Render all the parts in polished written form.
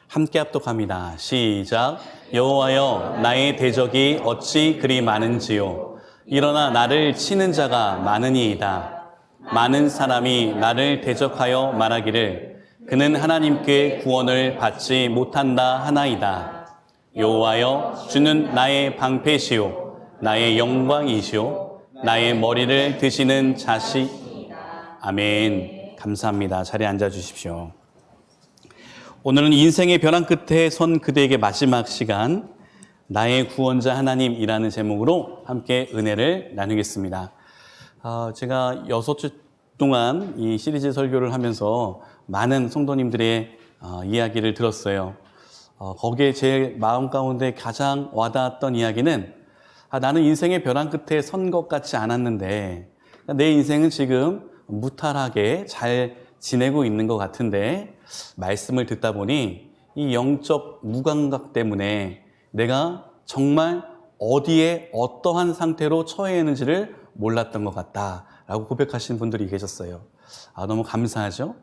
함께 합독합니다. 시작. 여호와여, 나의 대적이 어찌 그리 많은지요. 일어나 나를 치는 자가 많으니이다. 많은 사람이 나를 대적하여 말하기를 그는 하나님께 구원을 받지 못한다 하나이다. 여호와여, 주는 나의 방패시오, 나의 영광이시오, 나의 머리를 드시는 자식. 아멘. 감사합니다. 자리에 앉아 주십시오. 오늘은 인생의 벼랑 끝에 선 그대에게 마지막 시간, 나의 구원자 하나님이라는 제목으로 함께 은혜를 나누겠습니다. 제가 6주 동안 이 시리즈 설교를 하면서 많은 성도님들의 이야기를 들었어요. 거기에 제 마음 가운데 가장 와닿았던 이야기는 나는 인생의 벼랑 끝에 선 것 같지 않았는데 내 인생은 지금 무탈하게 잘 지내고 있는 것 같은데 말씀을 듣다 보니 이 영적 무감각 때문에 내가 정말 어디에 어떠한 상태로 처해 있는지를 몰랐던 것 같다라고 고백하시는 분들이 계셨어요. 너무 감사하죠?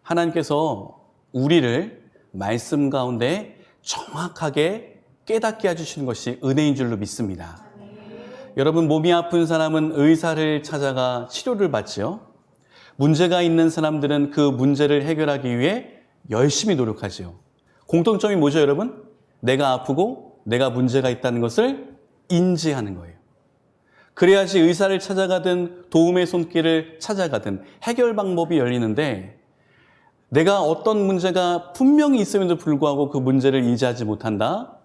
하나님께서 우리를 말씀 가운데 정확하게 깨닫게 해주시는 것이 은혜인 줄로 믿습니다. 여러분, 몸이 아픈 사람은 의사를 찾아가 치료를 받죠. 문제가 있는 사람들은 그 문제를 해결하기 위해 열심히 노력하죠. 공통점이 뭐죠, 여러분? 내가 아프고 내가 문제가 있다는 것을 인지하는 거예요. 그래야지 의사를 찾아가든 도움의 손길을 찾아가든 해결 방법이 열리는데 내가 어떤 문제가 분명히 있음에도 불구하고 그 문제를 인지하지 못한다?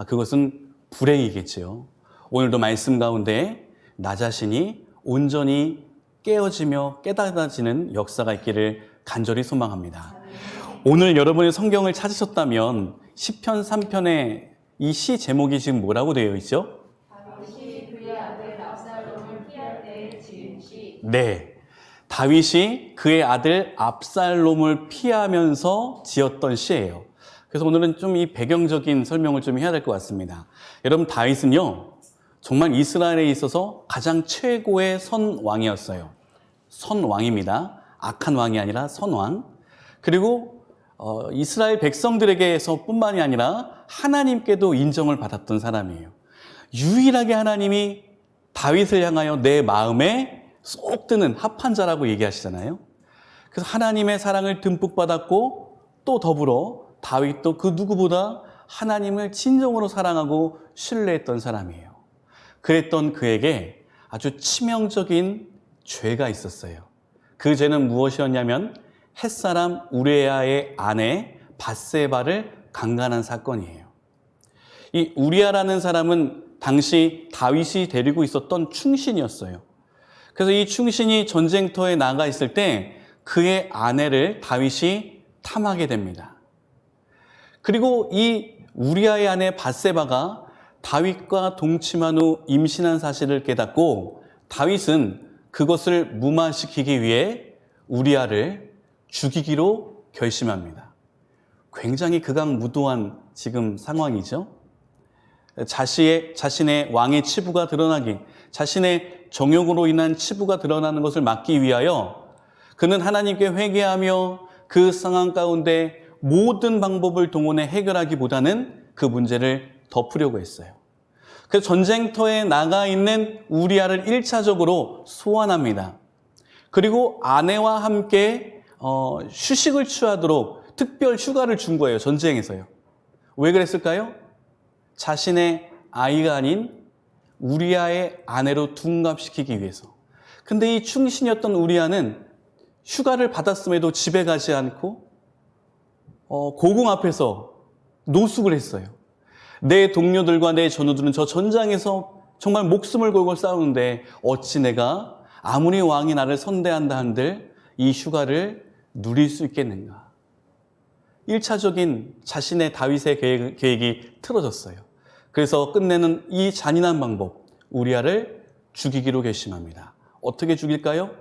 그것은 불행이겠죠. 오늘도 말씀 가운데 나 자신이 온전히 깨어지며 깨닫아지는 역사가 있기를 간절히 소망합니다. 오늘 여러분의 성경을 찾으셨다면 시편 3편의 이 시 제목이 지금 뭐라고 되어 있죠? 다윗이 그의 아들 압살롬을 피할 때에 지은 시. 네, 다윗이 그의 아들 압살롬을 피하면서 지었던 시예요. 그래서 오늘은 좀 이 배경적인 설명을 좀 해야 될 것 같습니다. 여러분, 다윗은요 정말 이스라엘에 있어서 가장 최고의 선왕이었어요. 선왕입니다. 악한 왕이 아니라 선왕. 그리고 이스라엘 백성들에게서 뿐만이 아니라 하나님께도 인정을 받았던 사람이에요. 유일하게 하나님이 다윗을 향하여 내 마음에 쏙 드는 합한 자라고 얘기하시잖아요. 그래서 하나님의 사랑을 듬뿍 받았고 또 더불어 다윗도 그 누구보다 하나님을 진정으로 사랑하고 신뢰했던 사람이에요. 그랬던 그에게 아주 치명적인 죄가 있었어요. 그 죄는 무엇이었냐면 햇사람 우리아의 아내 밧세바를 강간한 사건이에요. 이 우리아라는 사람은 당시 다윗이 데리고 있었던 충신이었어요. 그래서 이 충신이 전쟁터에 나가 있을 때 그의 아내를 다윗이 탐하게 됩니다. 그리고 이 우리아의 아내 밧세바가 다윗과 동침한 후 임신한 사실을 깨닫고 다윗은 그것을 무마시키기 위해 우리아를 죽이기로 결심합니다. 굉장히 극악무도한 지금 상황이죠. 자신의 왕의 치부가 드러나기, 자신의 정욕으로 인한 치부가 드러나는 것을 막기 위하여 그는 하나님께 회개하며 그 상황 가운데 모든 방법을 동원해 해결하기보다는 그 문제를 덮으려고 했어요. 그래서 전쟁터에 나가 있는 우리아를 1차적으로 소환합니다. 그리고 아내와 함께 휴식을 취하도록 특별 휴가를 준 거예요. 전쟁에서요. 왜 그랬을까요? 자신의 아이가 아닌 우리아의 아내로 둔갑시키기 위해서. 근데 이 충신이었던 우리아는 휴가를 받았음에도 집에 가지 않고 고궁 앞에서 노숙을 했어요. 내 동료들과 내 전우들은 저 전장에서 정말 목숨을 걸고 싸우는데 어찌 내가 아무리 왕이 나를 선대한다 한들 이 휴가를 누릴 수 있겠는가. 1차적인 자신의 다윗의 계획이 틀어졌어요. 그래서 끝내는 이 잔인한 방법, 우리아를 죽이기로 결심합니다. 어떻게 죽일까요?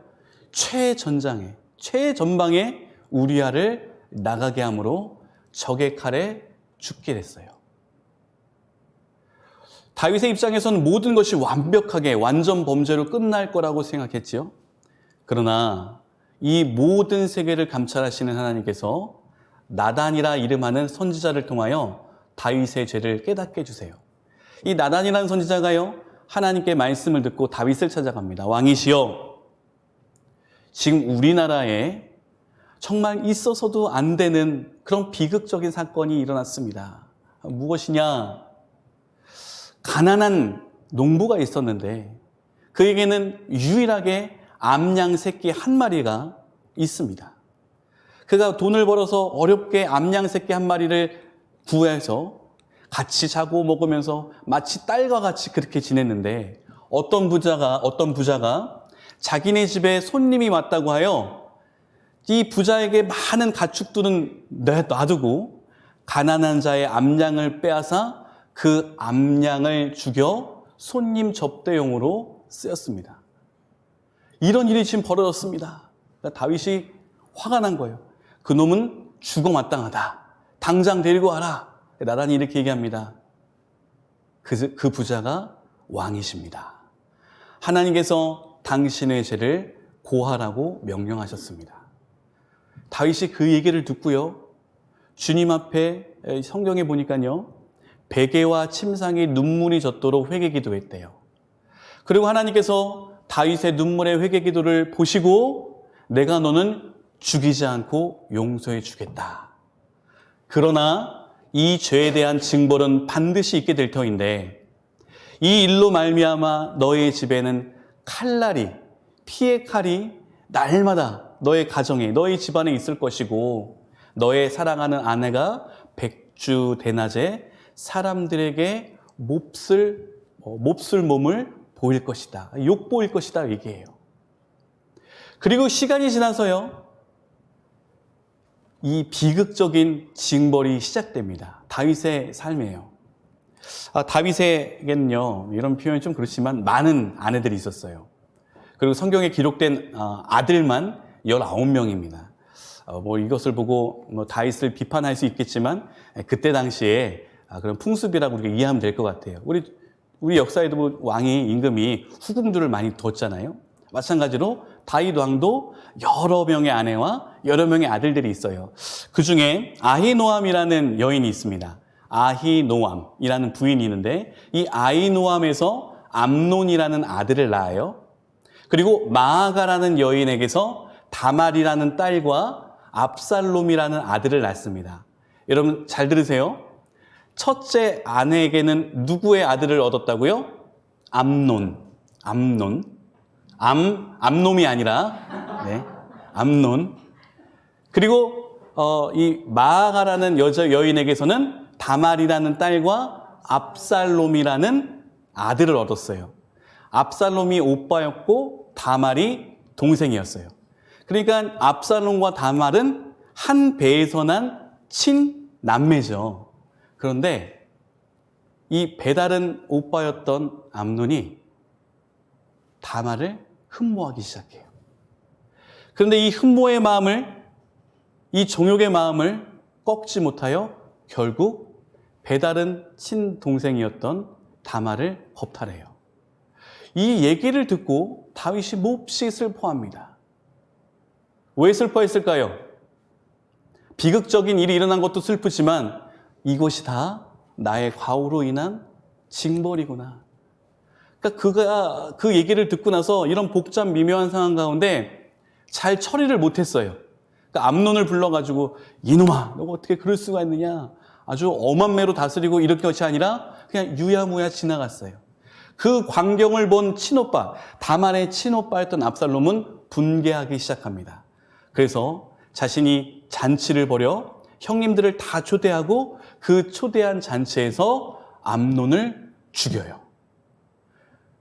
최전장에, 최전방에 우리아를 나가게 함으로 적의 칼에 죽게 됐어요. 다윗의 입장에서는 모든 것이 완벽하게 완전 범죄로 끝날 거라고 생각했지요. 그러나 이 모든 세계를 감찰하시는 하나님께서 나단이라 이름하는 선지자를 통하여 다윗의 죄를 깨닫게 해주세요. 이 나단이라는 선지자가요, 하나님께 말씀을 듣고 다윗을 찾아갑니다. 왕이시여, 지금 우리나라에 정말 있어서도 안 되는 그런 비극적인 사건이 일어났습니다. 무엇이냐? 가난한 농부가 있었는데 그에게는 유일하게 암양 새끼 한 마리가 있습니다. 그가 돈을 벌어서 어렵게 암양 새끼 한 마리를 구해서 같이 자고 먹으면서 마치 딸과 같이 그렇게 지냈는데 어떤 부자가 자기네 집에 손님이 왔다고 하여 이 부자에게 많은 가축들은 놔두고 가난한 자의 암양을 빼앗아 그 암양을 죽여 손님 접대용으로 쓰였습니다. 이런 일이 지금 벌어졌습니다. 그러니까 다윗이 화가 난 거예요. 그놈은 죽어마땅하다. 당장 데리고 와라. 나란히 이렇게 얘기합니다. 그 부자가 왕이십니다. 하나님께서 당신의 죄를 고하라고 명령하셨습니다. 다윗이 그 얘기를 듣고요, 주님 앞에 성경에 보니까요, 베개와 침상에 눈물이 젖도록 회개기도했대요. 그리고 하나님께서 다윗의 눈물의 회개기도를 보시고 내가 너는 죽이지 않고 용서해 주겠다. 그러나 이 죄에 대한 징벌은 반드시 있게 될 터인데 이 일로 말미암아 너의 집에는 칼날이, 피의 칼이 날마다 너의 가정에, 너의 집안에 있을 것이고 너의 사랑하는 아내가 백주대낮에 사람들에게 몹쓸 몸을 보일 것이다. 욕보일 것이다 얘기해요. 그리고 시간이 지나서요, 이 비극적인 징벌이 시작됩니다. 다윗의 삶이에요. 다윗에게는요, 이런 표현이 좀 그렇지만 많은 아내들이 있었어요. 그리고 성경에 기록된 아들만 19명입니다. 이것을 보고 다윗을 비판할 수 있겠지만 그때 당시에 그런 풍습이라고 우리가 이해하면 될 것 같아요. 우리 역사에도 왕이 임금이 후궁들을 많이 뒀잖아요. 마찬가지로 다윗 왕도 여러 명의 아내와 여러 명의 아들들이 있어요. 그 중에 아히노암이라는 여인이 있습니다. 아히노암이라는 부인이 있는데 이 아히노암에서 암논이라는 아들을 낳아요. 그리고 마아가라는 여인에게서 다말이라는 딸과 압살롬이라는 아들을 낳습니다. 여러분 잘 들으세요. 첫째 아내에게는 누구의 아들을 얻었다고요? 암논이 아니라 암논. 그리고 이 마아가라는 여인에게서는 다말이라는 딸과 압살롬이라는 아들을 얻었어요. 압살롬이 오빠였고 다말이 동생이었어요. 그러니까 압살롬과 다말은 한 배에서 난 친남매죠. 그런데 이 배다른 오빠였던 암논이 다말을 흠모하기 시작해요. 그런데 이 흠모의 마음을, 이 종욕의 마음을 꺾지 못하여 결국 배다른 친동생이었던 다말을 겁탈해요. 이 얘기를 듣고 다윗이 몹시 슬퍼합니다. 왜 슬퍼했을까요? 비극적인 일이 일어난 것도 슬프지만 이것이 다 나의 과오로 인한 징벌이구나. 그러니까 그가 그 얘기를 듣고 나서 이런 복잡 미묘한 상황 가운데 잘 처리를 못했어요. 그러니까 암논을 불러가지고 이놈아, 너가 어떻게 그럴 수가 있느냐, 아주 엄한 매로 다스리고 이런 것이 아니라 그냥 유야무야 지나갔어요. 그 광경을 본 친오빠, 다말의 친오빠였던 압살롬은 분개하기 시작합니다. 그래서 자신이 잔치를 벌여 형님들을 다 초대하고 그 초대한 잔치에서 암논을 죽여요.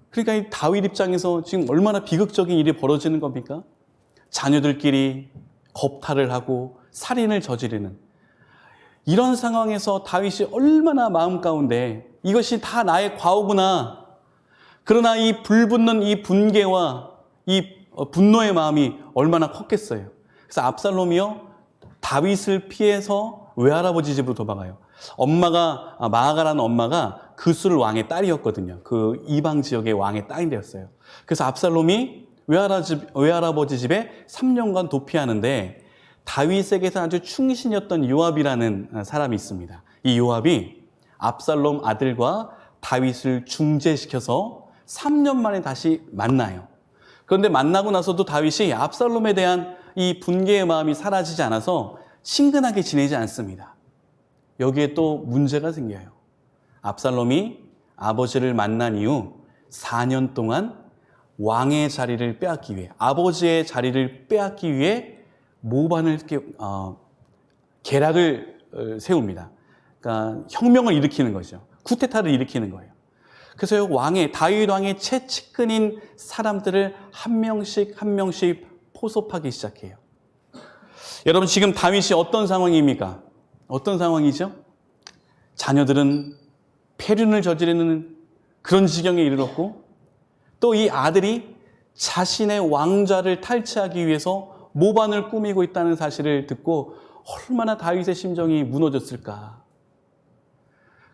그러니까 이 다윗 입장에서 지금 얼마나 비극적인 일이 벌어지는 겁니까? 자녀들끼리 겁탈을 하고 살인을 저지르는 이런 상황에서 다윗이 얼마나 마음 가운데 이것이 다 나의 과오구나. 그러나 이 불붙는 이 분개와 이 분노의 마음이 얼마나 컸겠어요. 그래서 압살롬이요, 다윗을 피해서 외할아버지 집으로 도망가요. 엄마가, 마아가라는 엄마가 그술 왕의 딸이었거든요. 그 이방 지역의 왕의 딸이었어요. 그래서 압살롬이 외할아버지 집에 3년간 도피하는데 다윗에게서 아주 충신이었던 요압이라는 사람이 있습니다. 이 요압이 압살롬 아들과 다윗을 중재시켜서 3년 만에 다시 만나요. 그런데 만나고 나서도 다윗이 압살롬에 대한 이 분개의 마음이 사라지지 않아서 친근하게 지내지 않습니다. 여기에 또 문제가 생겨요. 압살롬이 아버지를 만난 이후 4년 동안 왕의 자리를 빼앗기 위해, 아버지의 자리를 빼앗기 위해 모반을 계략을 세웁니다. 그러니까 혁명을 일으키는 거죠. 쿠데타를 일으키는 거예요. 그래서 다윗 왕의 최측근인 사람들을 한 명씩 포섭하기 시작해요. 여러분, 지금 다윗이 어떤 상황입니까? 어떤 상황이죠? 자녀들은 폐륜을 저지르는 그런 지경에 이르렀고, 또 이 아들이 자신의 왕좌를 탈취하기 위해서 모반을 꾸미고 있다는 사실을 듣고 얼마나 다윗의 심정이 무너졌을까.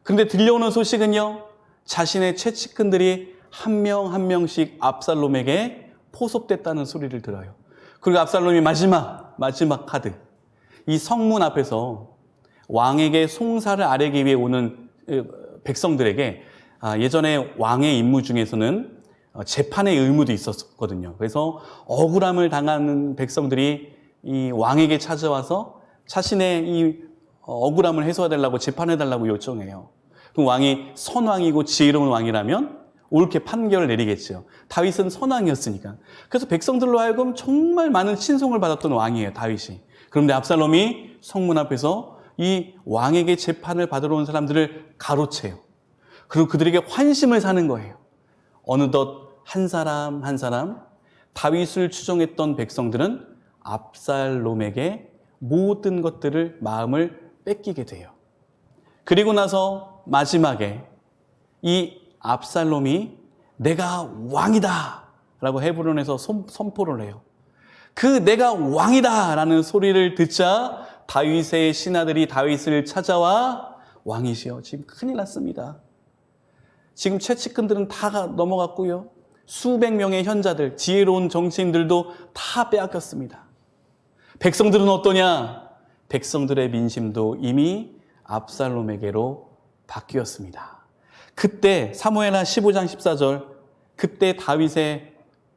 그런데 들려오는 소식은요, 자신의 최측근들이 한 명씩 압살롬에게 포섭됐다는 소리를 들어요. 그리고 압살롬이 마지막 카드, 이 성문 앞에서 왕에게 송사를 아뢰기 위해 오는 백성들에게, 예전에 왕의 임무 중에서는 재판의 의무도 있었거든요. 그래서 억울함을 당하는 백성들이 이 왕에게 찾아와서 자신의 이 억울함을 해소해달라고, 재판해달라고 요청해요. 그럼 왕이 선왕이고 지혜로운 왕이라면 옳게 판결을 내리겠죠. 다윗은 선왕이었으니까. 그래서 백성들로 하여금 정말 많은 친송을 받았던 왕이에요, 다윗이. 그런데 압살롬이 성문 앞에서 이 왕에게 재판을 받으러 온 사람들을 가로채요. 그리고 그들에게 환심을 사는 거예요. 어느덧 한 사람 다윗을 추종했던 백성들은 압살롬에게 모든 것들을, 마음을 뺏기게 돼요. 그리고 나서 마지막에 이 압살롬이 내가 왕이다 라고 헤브론에서 선포를 해요. 그 내가 왕이다 라는 소리를 듣자 다윗의 신하들이 다윗을 찾아와, 왕이시여, 지금 큰일 났습니다. 지금 최측근들은 다 넘어갔고요. 수백 명의 현자들, 지혜로운 정치인들도 다 빼앗겼습니다. 백성들은 어떠냐? 백성들의 민심도 이미 압살롬에게로 바뀌었습니다. 그때 사무엘하 15장 14절, 그때 다윗의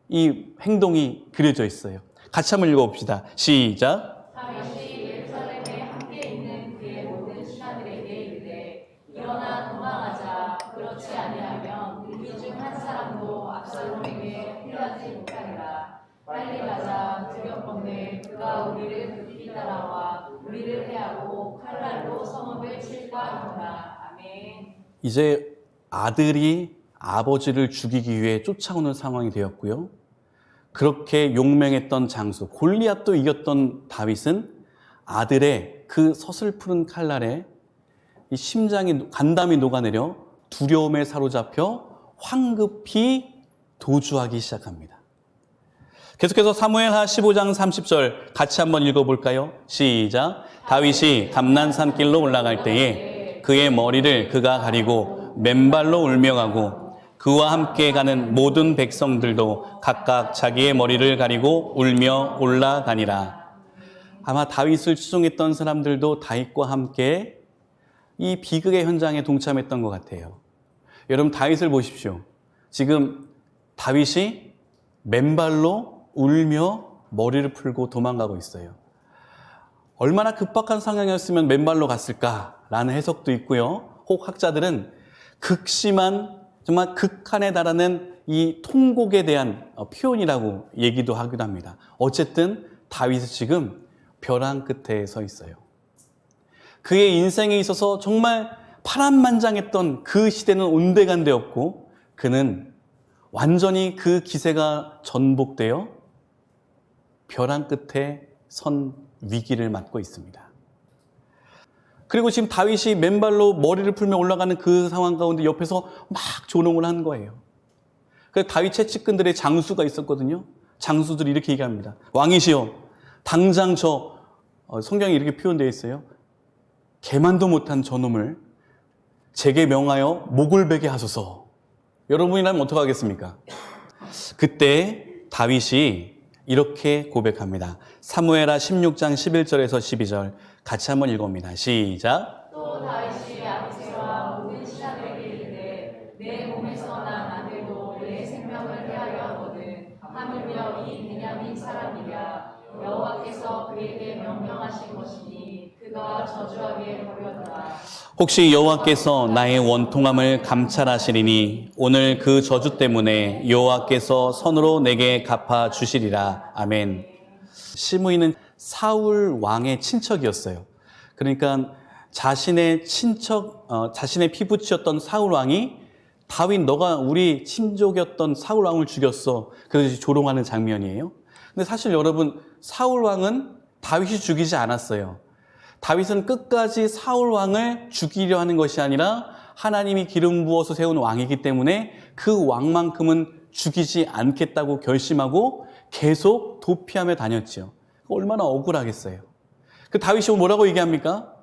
이 행동이 그려져 있어요. 같이 한번 읽어봅시다. 시작. 다윗이 예루살렘에 함께 있는 그의 모든 신하들에게 이르되 일어나 도망하자. 그렇지 아니하면 우리 중 한 사람도 압살롬에게 피하지 못하리라. 빨리 가자. 두렵건대 그가 우리를 급히 따라와 우리를 해하고 칼날로 성읍을 칠까 하노라. 아멘. 이제 아들이 아버지를 죽이기 위해 쫓아오는 상황이 되었고요. 그렇게 용맹했던 장수 골리앗도 이겼던 다윗은 아들의 그 서슬푸른 칼날에 이 심장이, 간담이 녹아내려 두려움에 사로잡혀 황급히 도주하기 시작합니다. 계속해서 사무엘하 15장 30절 같이 한번 읽어볼까요? 시작. 다윗이 담난산길로 올라갈 때에 그의 머리를 그가 가리고 맨발로 울며 가고 그와 함께 가는 모든 백성들도 각각 자기의 머리를 가리고 울며 올라가니라. 아마 다윗을 추종했던 사람들도 다윗과 함께 이 비극의 현장에 동참했던 것 같아요. 여러분, 다윗을 보십시오. 지금 다윗이 맨발로 울며 머리를 풀고 도망가고 있어요. 얼마나 급박한 상황이었으면 맨발로 갔을까라는 해석도 있고요. 혹 학자들은 극심한, 정말 극한에 달하는 이 통곡에 대한 표현이라고 얘기도 하기도 합니다. 어쨌든 다윗은 지금 벼랑 끝에 서 있어요. 그의 인생에 있어서 정말 파란만장했던 그 시대는 온데간데없고 그는 완전히 그 기세가 전복되어 벼랑 끝에 선 위기를 맞고 있습니다. 그리고 지금 다윗이 맨발로 머리를 풀며 올라가는 그 상황 가운데 옆에서 막 조롱을 한 거예요. 그래서 다윗 최측근들의 장수가 있었거든요. 장수들이 이렇게 얘기합니다. 왕이시여, 당장 성경에 이렇게 표현되어 있어요. 개만도 못한 저놈을 제게 명하여 목을 베게 하소서. 여러분이라면 어떡하겠습니까? 그때 다윗이 이렇게 고백합니다. 사무엘하 16장 11절에서 12절 같이 한번 읽어봅니다. 시작. 또 다윗이 아버지와 모든 신하들에게 이르되 내 몸에서 난 아들도 내 생명을 해하려 하거든 하물며 이 베냐민 사람이랴 여호와께서 그에게 명령하신 것이니 그가 저주하게 버렸다. 혹시 여호와께서 나의 원통함을 감찰하시리니 오늘 그 저주 때문에 여호와께서 선으로 내게 갚아 주시리라. 아멘. 시므이는 사울 왕의 친척이었어요. 그러니까 자신의 친척, 자신의 피부치였던 사울 왕이 다윗 너가 우리 친족이었던 사울 왕을 죽였어. 그래서 조롱하는 장면이에요. 근데 사실 여러분 사울 왕은 다윗이 죽이지 않았어요. 다윗은 끝까지 사울 왕을 죽이려 하는 것이 아니라 하나님이 기름 부어서 세운 왕이기 때문에 그 왕만큼은 죽이지 않겠다고 결심하고 계속 도피하며 다녔지요. 얼마나 억울하겠어요. 그 다윗이 뭐라고 얘기합니까?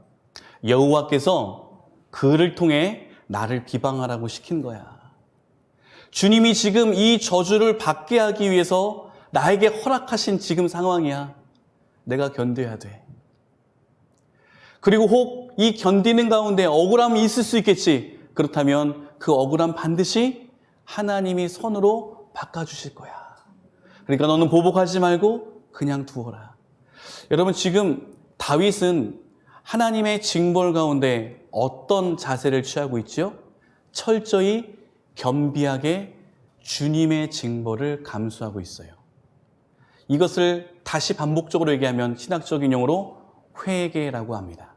여호와께서 그를 통해 나를 비방하라고 시킨 거야. 주님이 지금 이 저주를 받게 하기 위해서 나에게 허락하신 지금 상황이야. 내가 견뎌야 돼. 그리고 혹 이 견디는 가운데 억울함이 있을 수 있겠지. 그렇다면 그 억울함 반드시 하나님이 선으로 바꿔주실 거야. 그러니까 너는 보복하지 말고 그냥 두어라. 여러분 지금 다윗은 하나님의 징벌 가운데 어떤 자세를 취하고 있죠? 철저히 겸비하게 주님의 징벌을 감수하고 있어요. 이것을 다시 반복적으로 얘기하면 신학적인 용어로 회개라고 합니다.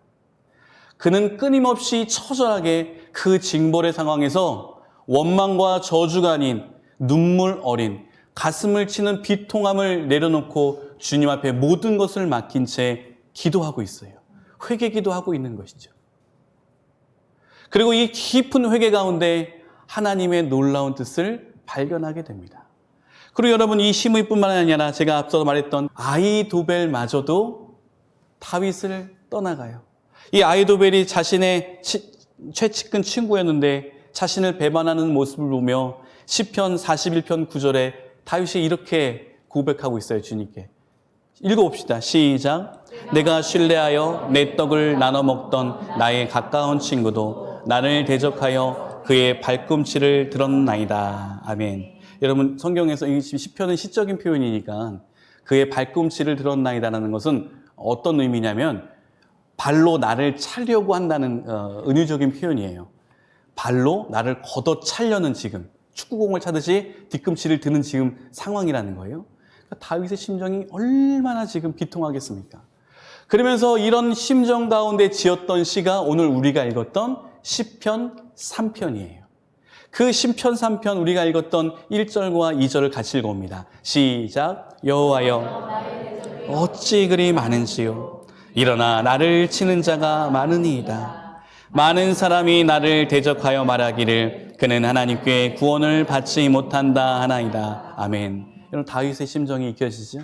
그는 끊임없이 처절하게 그 징벌의 상황에서 원망과 저주가 아닌 눈물 어린 가슴을 치는 비통함을 내려놓고 주님 앞에 모든 것을 맡긴 채 기도하고 있어요. 회개 기도하고 있는 것이죠. 그리고 이 깊은 회개 가운데 하나님의 놀라운 뜻을 발견하게 됩니다. 그리고 여러분 이 시므이뿐만 아니라 제가 앞서 말했던 아히도벨마저도 다윗을 떠나가요. 이 아히도벨이 자신의 최측근 친구였는데 자신을 배반하는 모습을 보며 시편 41편 9절에 다윗이 이렇게 고백하고 있어요. 주님께. 읽어봅시다. 시작. 내가 신뢰하여 내 떡을 나눠 먹던 나의 가까운 친구도 나를 대적하여 그의 발꿈치를 들었나이다. 아멘. 여러분 성경에서 이 시편은 시적인 표현이니까 그의 발꿈치를 들었나이다라는 것은 어떤 의미냐면 발로 나를 차려고 한다는 은유적인 표현이에요. 발로 나를 걷어차려는 지금 축구공을 차듯이 뒤꿈치를 드는 지금 상황이라는 거예요. 그러니까 다윗의 심정이 얼마나 지금 비통하겠습니까? 그러면서 이런 심정 가운데 지었던 시가 오늘 우리가 읽었던 시편 3편이에요. 그 시편 3편 우리가 읽었던 1절과 2절을 같이 읽어봅니다. 시작. 여호와여 어찌 그리 많은지요. 일어나 나를 치는 자가 많으니이다. 많은 사람이 나를 대적하여 말하기를 그는 하나님께 구원을 받지 못한다 하나이다. 아멘. 여러분 다윗의 심정이 익혀지죠?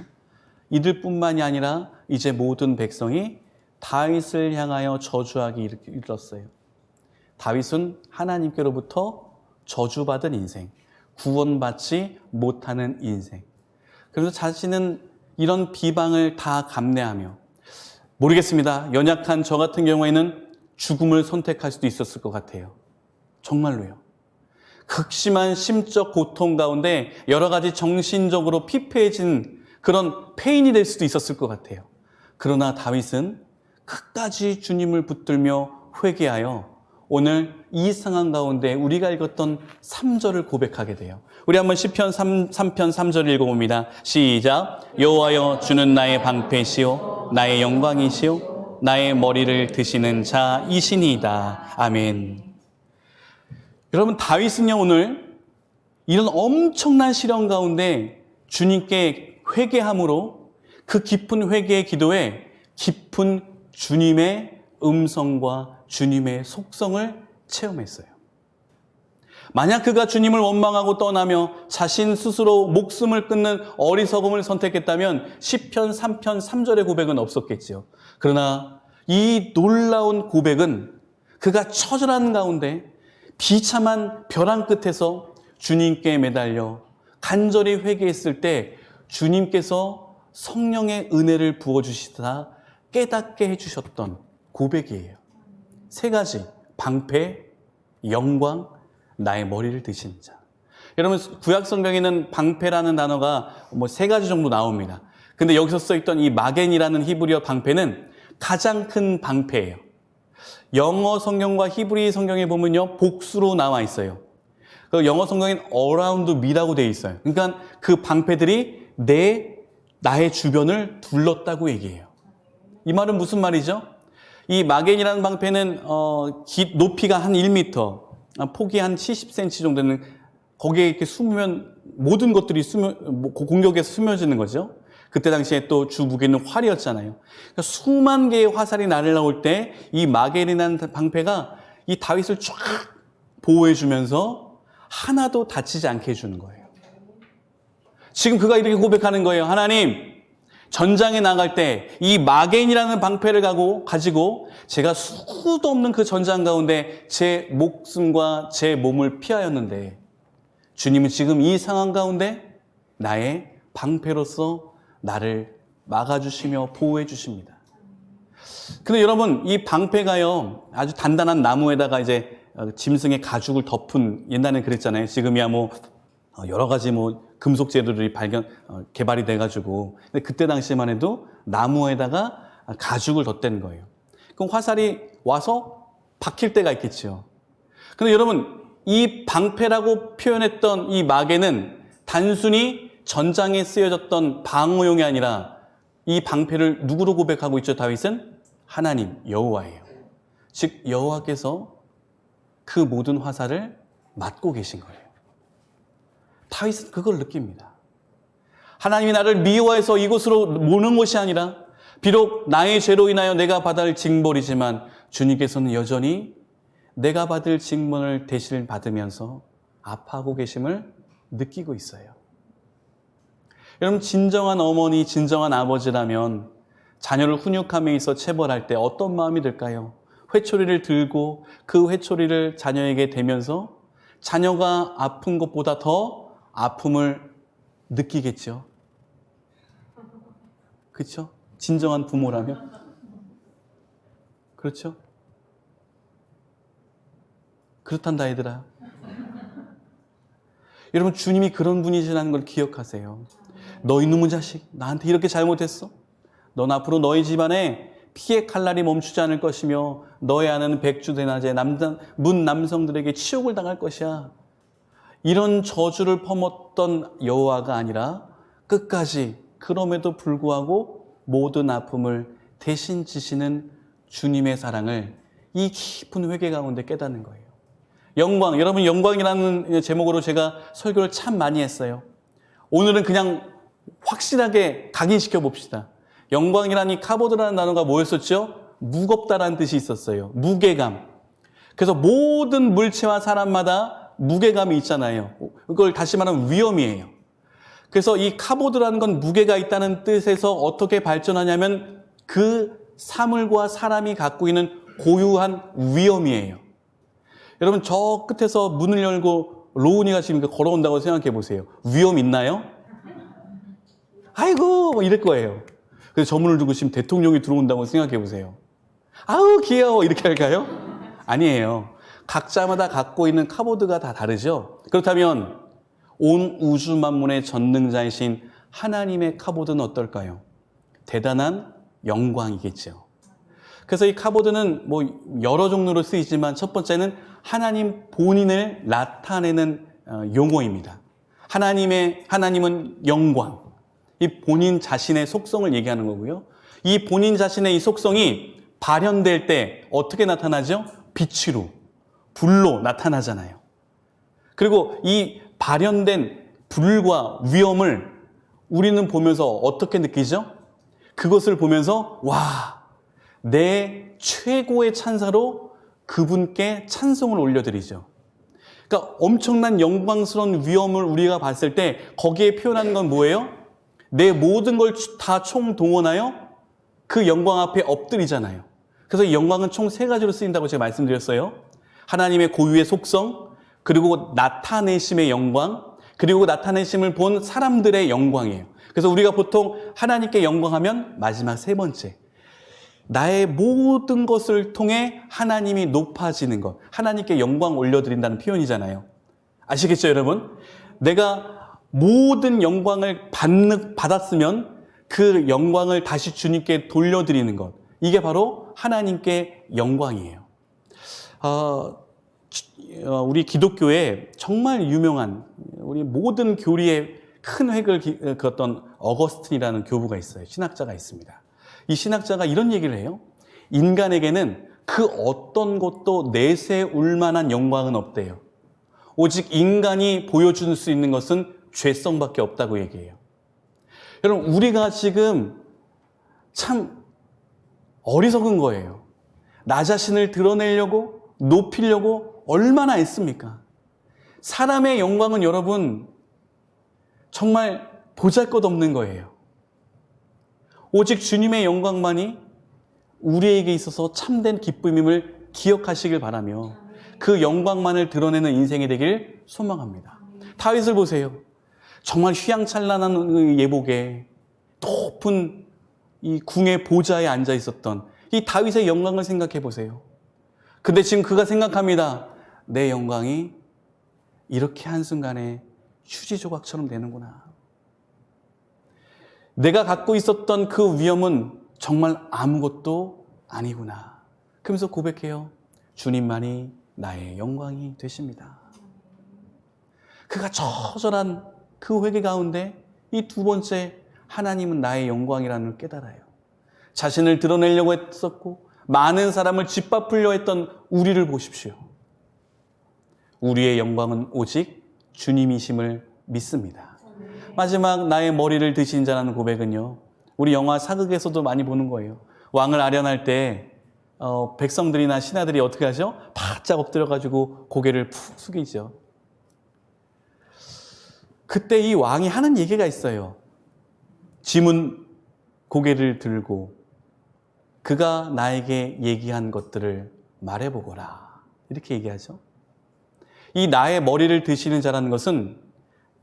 이들뿐만이 아니라 이제 모든 백성이 다윗을 향하여 저주하기 이르렀어요. 다윗은 하나님께로부터 저주받은 인생, 구원받지 못하는 인생. 그래서 자신은 이런 비방을 다 감내하며 모르겠습니다. 연약한 저 같은 경우에는 죽음을 선택할 수도 있었을 것 같아요. 정말로요. 극심한 심적 고통 가운데 여러 가지 정신적으로 피폐해진 그런 페인이 될 수도 있었을 것 같아요. 그러나 다윗은 끝까지 주님을 붙들며 회개하여 오늘 이 상황 가운데 우리가 읽었던 3절을 고백하게 돼요. 우리 한번 시편 3편 3절을 읽어봅니다. 시작. 여호와여 주는 나의 방패시오 나의 영광이시오 나의 머리를 드시는 자이시니이다. 아멘. 여러분 다윗은요 오늘 이런 엄청난 시련 가운데 주님께 회개함으로 그 깊은 회개의 기도에 깊은 주님의 음성과 주님의 속성을 체험했어요. 만약 그가 주님을 원망하고 떠나며 자신 스스로 목숨을 끊는 어리석음을 선택했다면 시편 3편 3절의 고백은 없었겠지요. 그러나 이 놀라운 고백은 그가 처절한 가운데 비참한 벼랑 끝에서 주님께 매달려 간절히 회개했을 때 주님께서 성령의 은혜를 부어주시다 깨닫게 해주셨던 고백이에요. 세 가지, 방패, 영광, 나의 머리를 드신 자. 여러분, 구약 성경에는 방패라는 단어가 세 가지 정도 나옵니다. 근데 여기서 써있던 이 마겐이라는 히브리어 방패는 가장 큰 방패예요. 영어 성경과 히브리 성경에 보면요, 복수로 나와 있어요. 영어 성경엔 around me라고 되어 있어요. 그러니까 그 방패들이 나의 주변을 둘렀다고 얘기해요. 이 말은 무슨 말이죠? 이 마겐이라는 방패는 높이가 한 1m, 폭이 한 70cm 정도 되는, 거기에 이렇게 숨으면 모든 것들이 공격에서 스며지는 거죠. 그때 당시에 또 주 무기는 활이었잖아요. 그러니까 수만 개의 화살이 날아올 때 이 마겐이라는 방패가 이 다윗을 쫙 보호해주면서 하나도 다치지 않게 해주는 거예요. 지금 그가 이렇게 고백하는 거예요. 하나님, 전장에 나갈 때 이 마겐이라는 방패를 가지고 제가 수도 없는 그 전장 가운데 제 목숨과 제 몸을 피하였는데 주님은 지금 이 상황 가운데 나의 방패로서 나를 막아주시며 보호해 주십니다. 근데 여러분, 이 방패가요, 아주 단단한 나무에다가 이제 짐승의 가죽을 덮은, 옛날에는 그랬잖아요. 지금이야 여러 가지 금속 재료들이 개발이 돼가지고. 근데 그때 당시만 해도 나무에다가 가죽을 덧댄 거예요. 그럼 화살이 와서 박힐 때가 있겠죠. 근데 여러분, 이 방패라고 표현했던 이 마개는 단순히 전장에 쓰여졌던 방어용이 아니라 이 방패를 누구로 고백하고 있죠, 다윗은? 하나님, 여호와예요. 즉, 여호와께서 그 모든 화살을 맞고 계신 거예요. 다윗은 그걸 느낍니다. 하나님이 나를 미워해서 이곳으로 모는 것이 아니라 비록 나의 죄로 인하여 내가 받을 징벌이지만 주님께서는 여전히 내가 받을 징벌을 대신 받으면서 아파하고 계심을 느끼고 있어요. 여러분, 진정한 어머니, 진정한 아버지라면 자녀를 훈육함에 있어 체벌할 때 어떤 마음이 들까요? 회초리를 들고 그 회초리를 자녀에게 대면서 자녀가 아픈 것보다 더 아픔을 느끼겠죠. 그렇죠? 진정한 부모라면. 그렇죠? 그렇단다, 얘들아. 여러분, 주님이 그런 분이시라는 걸 기억하세요. 너 이놈의 자식, 나한테 이렇게 잘못했어? 넌 앞으로 너희 집안에 피의 칼날이 멈추지 않을 것이며 너의 아내는 백주대낮에 문 남성들에게 치욕을 당할 것이야. 이런 저주를 퍼붓던 여호와가 아니라 끝까지 그럼에도 불구하고 모든 아픔을 대신 지시는 주님의 사랑을 이 깊은 회개 가운데 깨닫는 거예요. 영광, 여러분, 영광이라는 제목으로 제가 설교를 참 많이 했어요. 오늘은 그냥 확실하게 각인시켜 봅시다. 영광이라는 이 카보드라는 단어가 뭐였었죠? 무겁다라는 뜻이 있었어요. 무게감. 그래서 모든 물체와 사람마다 무게감이 있잖아요. 이걸 다시 말하면 위험이에요. 그래서 이 카보드라는 건 무게가 있다는 뜻에서 어떻게 발전하냐면 그 사물과 사람이 갖고 있는 고유한 위험이에요. 여러분, 저 끝에서 문을 열고 로운이가 지금 걸어온다고 생각해 보세요. 위험 있나요? 아이고, 이럴 거예요. 그래서 저 문을 두고 지금 대통령이 들어온다고 생각해 보세요. 아우, 귀여워, 이렇게 할까요? 아니에요. 각자마다 갖고 있는 카보드가 다 다르죠. 그렇다면 온 우주 만물의 전능자이신 하나님의 카보드는 어떨까요? 대단한 영광이겠죠. 그래서 이 카보드는 여러 종류로 쓰이지만 첫 번째는 하나님 본인을 나타내는 용어입니다. 하나님은 영광, 이 본인 자신의 속성을 얘기하는 거고요. 이 본인 자신의 이 속성이 발현될 때 어떻게 나타나죠? 빛으로, 불로 나타나잖아요. 그리고 이 발현된 불과 위험을 우리는 보면서 어떻게 느끼죠? 그것을 보면서 와, 내 최고의 찬사로 그분께 찬송을 올려드리죠. 그러니까 엄청난 영광스러운 위험을 우리가 봤을 때 거기에 표현하는 건 뭐예요? 내 모든 걸 다 총동원하여 그 영광 앞에 엎드리잖아요. 그래서 이 영광은 총 3가지로 쓰인다고 제가 말씀드렸어요. 하나님의 고유의 속성, 그리고 나타내심의 영광, 그리고 나타내심을 본 사람들의 영광이에요. 그래서 우리가 보통 하나님께 영광하면 마지막 세 번째, 나의 모든 것을 통해 하나님이 높아지는 것, 하나님께 영광 올려드린다는 표현이잖아요. 아시겠죠, 여러분? 내가 모든 영광을 받았으면 그 영광을 다시 주님께 돌려드리는 것, 이게 바로 하나님께 영광이에요. 우리 기독교에 정말 유명한, 우리 모든 교리에 큰 획을 그었던 어거스틴이라는 교부가 있어요. 신학자가 있습니다. 이 신학자가 이런 얘기를 해요. 인간에게는 그 어떤 것도 내세울 만한 영광은 없대요. 오직 인간이 보여줄 수 있는 것은 죄성밖에 없다고 얘기해요. 여러분, 우리가 지금 참 어리석은 거예요. 나 자신을 드러내려고, 높이려고 얼마나 애씁니까? 사람의 영광은 여러분 정말 보잘것없는 거예요. 오직 주님의 영광만이 우리에게 있어서 참된 기쁨임을 기억하시길 바라며 그 영광만을 드러내는 인생이 되길 소망합니다. 다윗을 보세요. 정말 휘황찬란한 예복에 높은 이 궁의 보좌에 앉아 있었던 이 다윗의 영광을 생각해 보세요. 근데 지금 그가 생각합니다. 내 영광이 이렇게 한순간에 휴지 조각처럼 되는구나. 내가 갖고 있었던 그 위엄은 정말 아무것도 아니구나. 그러면서 고백해요. 주님만이 나의 영광이 되십니다. 그가 처절한 그 회개 가운데 이 두 번째, 하나님은 나의 영광이라는 걸 깨달아요. 자신을 드러내려고 했었고 많은 사람을 짓밟으려 했던 우리를 보십시오. 우리의 영광은 오직 주님이심을 믿습니다. 마지막, 나의 머리를 드신 자라는 고백은요, 우리 영화 사극에서도 많이 보는 거예요. 왕을 아련할 때 백성들이나 신하들이 어떻게 하죠? 바짝 엎드려가지고 고개를 푹 숙이죠. 그때 이 왕이 하는 얘기가 있어요. 짐은 고개를 들고 그가 나에게 얘기한 것들을 말해보거라. 이렇게 얘기하죠. 이 나의 머리를 드시는 자라는 것은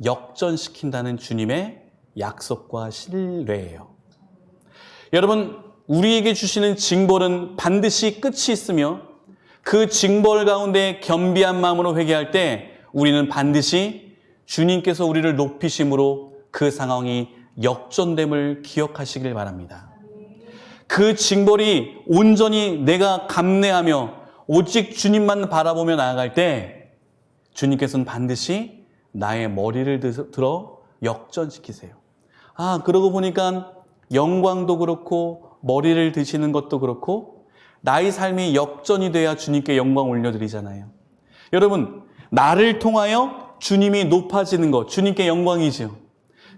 역전시킨다는 주님의 약속과 신뢰예요. 여러분, 우리에게 주시는 징벌은 반드시 끝이 있으며 그 징벌 가운데 겸비한 마음으로 회개할 때 우리는 반드시 주님께서 우리를 높이심으로 그 상황이 역전됨을 기억하시길 바랍니다. 그 징벌이 온전히 내가 감내하며 오직 주님만 바라보며 나아갈 때 주님께서는 반드시 나의 머리를 들어 역전시키세요. 그러고 보니까 영광도 그렇고 머리를 드시는 것도 그렇고 나의 삶이 역전이 돼야 주님께 영광 올려드리잖아요. 여러분, 나를 통하여 주님이 높아지는 것, 주님께 영광이죠.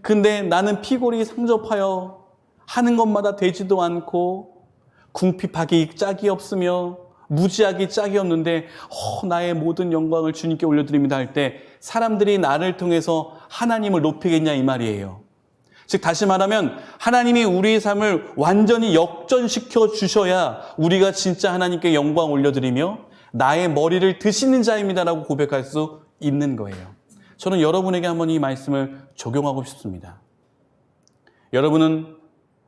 근데 나는 피골이 상접하여 하는 것마다 되지도 않고 궁핍하기 짝이 없으며 무지하기 짝이 없는데 나의 모든 영광을 주님께 올려드립니다 할 때 사람들이 나를 통해서 하나님을 높이겠냐 이 말이에요. 즉 다시 말하면 하나님이 우리의 삶을 완전히 역전시켜 주셔야 우리가 진짜 하나님께 영광 올려드리며 나의 머리를 드시는 자입니다라고 고백할 수 있는 거예요. 저는 여러분에게 한번 이 말씀을 적용하고 싶습니다. 여러분은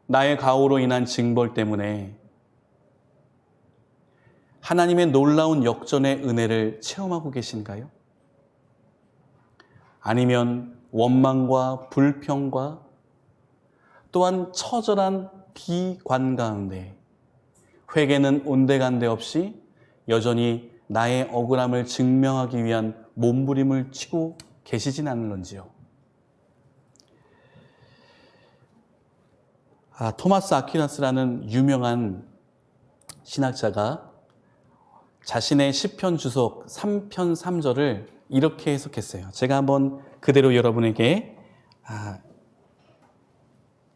나의 가오로 인한 징벌 때문에 하나님의 놀라운 역전의 은혜를 체험하고 계신가요? 아니면 원망과 불평과 또한 처절한 비관 가운데 회개는 온데간데 없이 여전히 나의 억울함을 증명하기 위한 몸부림을 치고 계시진 않는지요? 토마스 아퀴나스라는 유명한 신학자가 자신의 시편 주석 3편 3절을 이렇게 해석했어요. 제가 한번 그대로 여러분에게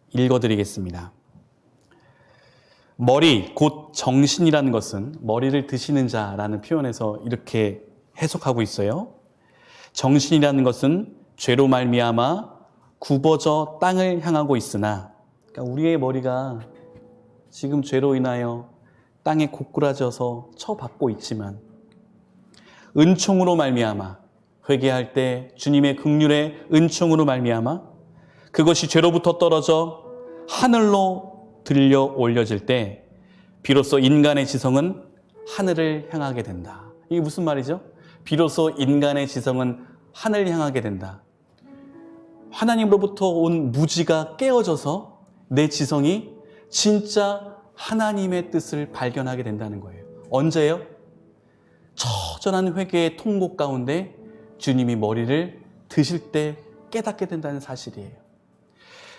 읽어드리겠습니다. 머리, 곧 정신이라는 것은 머리를 드시는 자라는 표현에서 이렇게 해석하고 있어요. 정신이라는 것은 죄로 말미암아 굽어져 땅을 향하고 있으나, 그러니까 우리의 머리가 지금 죄로 인하여 땅에 고꾸라져서 처박고 있지만 은총으로 말미암아 회개할 때 주님의 긍휼의 은총으로 말미암아 그것이 죄로부터 떨어져 하늘로 들려 올려질 때 비로소 인간의 지성은 하늘을 향하게 된다. 이게 무슨 말이죠? 비로소 인간의 지성은 하늘을 향하게 된다. 하나님으로부터 온 무지가 깨어져서 내 지성이 진짜 하나님의 뜻을 발견하게 된다는 거예요. 언제요? 처절한 회개의 통곡 가운데 주님이 머리를 드실 때 깨닫게 된다는 사실이에요.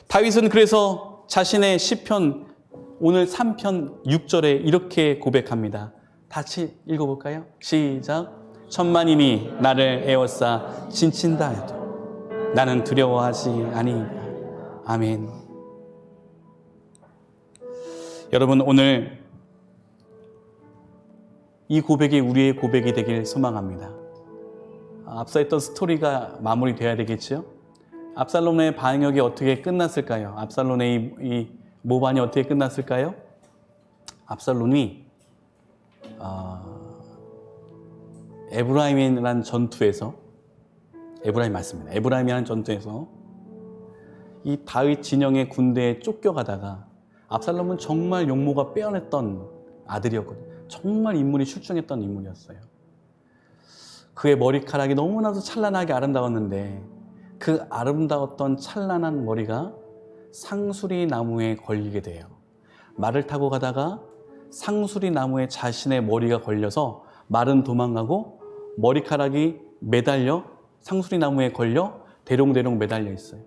다윗은 그래서 자신의 시편 오늘 3편 6절에 이렇게 고백합니다. 같이 읽어볼까요? 시작. 천만인이 나를 에워싸 진친다 해도 나는 두려워하지 아니이다. 아멘. 여러분, 오늘 이 고백이 우리의 고백이 되길 소망합니다. 앞서 했던 스토리가 마무리돼야 되겠죠? 압살롬의 반역이 어떻게 끝났을까요? 압살롬의 이 모반이 어떻게 끝났을까요? 압살롬이 에브라임이라는 전투에서, 에브라임 맞습니다. 에브라임이라는 전투에서 이 다윗 진영의 군대에 쫓겨가다가, 압살롬은 정말 용모가 빼어냈던 아들이었거든요. 정말 인물이 출중했던 인물이었어요. 그의 머리카락이 너무나도 찬란하게 아름다웠는데 그 아름다웠던 찬란한 머리가 상수리 나무에 걸리게 돼요. 말을 타고 가다가 상수리 나무에 자신의 머리가 걸려서 말은 도망가고 머리카락이 매달려 상수리 나무에 걸려 대롱대롱 매달려 있어요.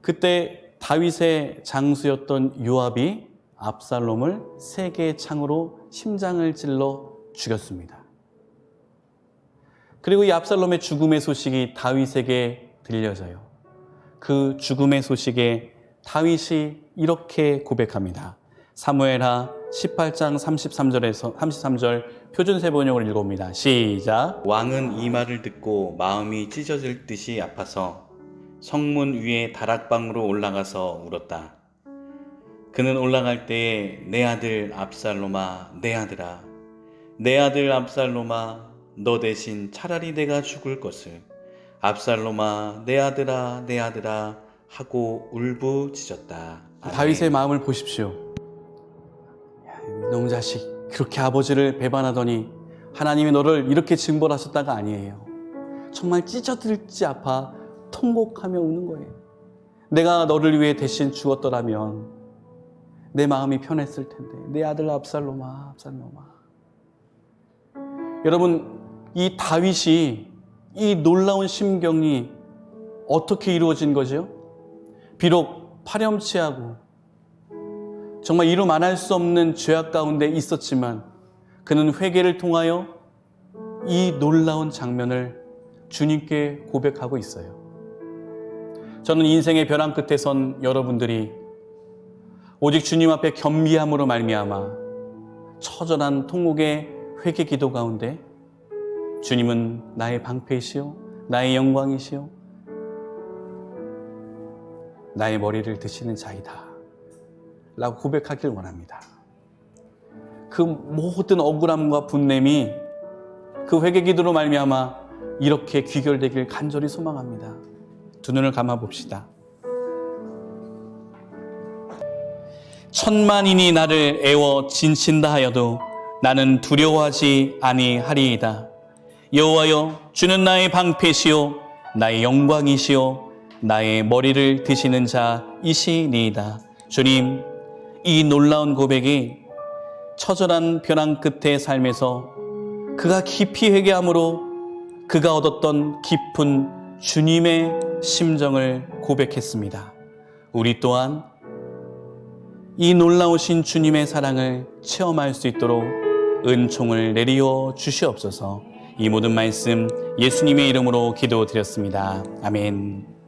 그때 다윗의 장수였던 요압이 압살롬을 세 개의 창으로 심장을 찔러 죽였습니다. 그리고 이 압살롬의 죽음의 소식이 다윗에게 들려져요. 그 죽음의 소식에 다윗이 이렇게 고백합니다. 사무엘하 18장 33절 표준세 번역을 읽어봅니다. 시작. 왕은 이 말을 듣고 마음이 찢어질 듯이 아파서 성문 위에 다락방으로 올라가서 울었다. 그는 올라갈 때에 내 아들 압살롬아, 내 아들아, 내 아들 압살롬아, 너 대신 차라리 내가 죽을 것을, 압살롬아, 내 아들아, 내 아들아 하고 울부짖었다. 다윗의 마음을 보십시오. 이놈 자식, 그렇게 아버지를 배반하더니 하나님이 너를 이렇게 징벌하셨다가 아니에요. 정말 찢어질지 아파 통곡하며 우는 거예요. 내가 너를 위해 대신 죽었더라면 내 마음이 편했을 텐데, 내 아들 압살롬아, 압살롬아. 여러분, 이 다윗이, 이 놀라운 심경이 어떻게 이루어진 거죠? 비록 파렴치하고 정말 이루 말할 수 없는 죄악 가운데 있었지만 그는 회개를 통하여 이 놀라운 장면을 주님께 고백하고 있어요. 저는 인생의 벼랑 끝에 선 여러분들이 오직 주님 앞에 겸비함으로 말미암아 처절한 통곡의 회개 기도 가운데 주님은 나의 방패이시오, 나의 영광이시오, 나의 머리를 드시는 자이다 라고 고백하길 원합니다. 그 모든 억울함과 분냄이 그 회개 기도로 말미암아 이렇게 귀결되길 간절히 소망합니다. 두 눈을 감아 봅시다. 천만인이 나를 애워 진친다 하여도 나는 두려워하지 아니하리이다. 여호와여, 주는 나의 방패시오, 나의 영광이시오, 나의 머리를 드시는 자이시니이다. 주님, 이 놀라운 고백이 처절한 벼랑 끝의 삶에서 그가 깊이 회개함으로 그가 얻었던 깊은 주님의 심정을 고백했습니다. 우리 또한 이 놀라우신 주님의 사랑을 체험할 수 있도록 은총을 내리어 주시옵소서. 이 모든 말씀 예수님의 이름으로 기도드렸습니다. 아멘.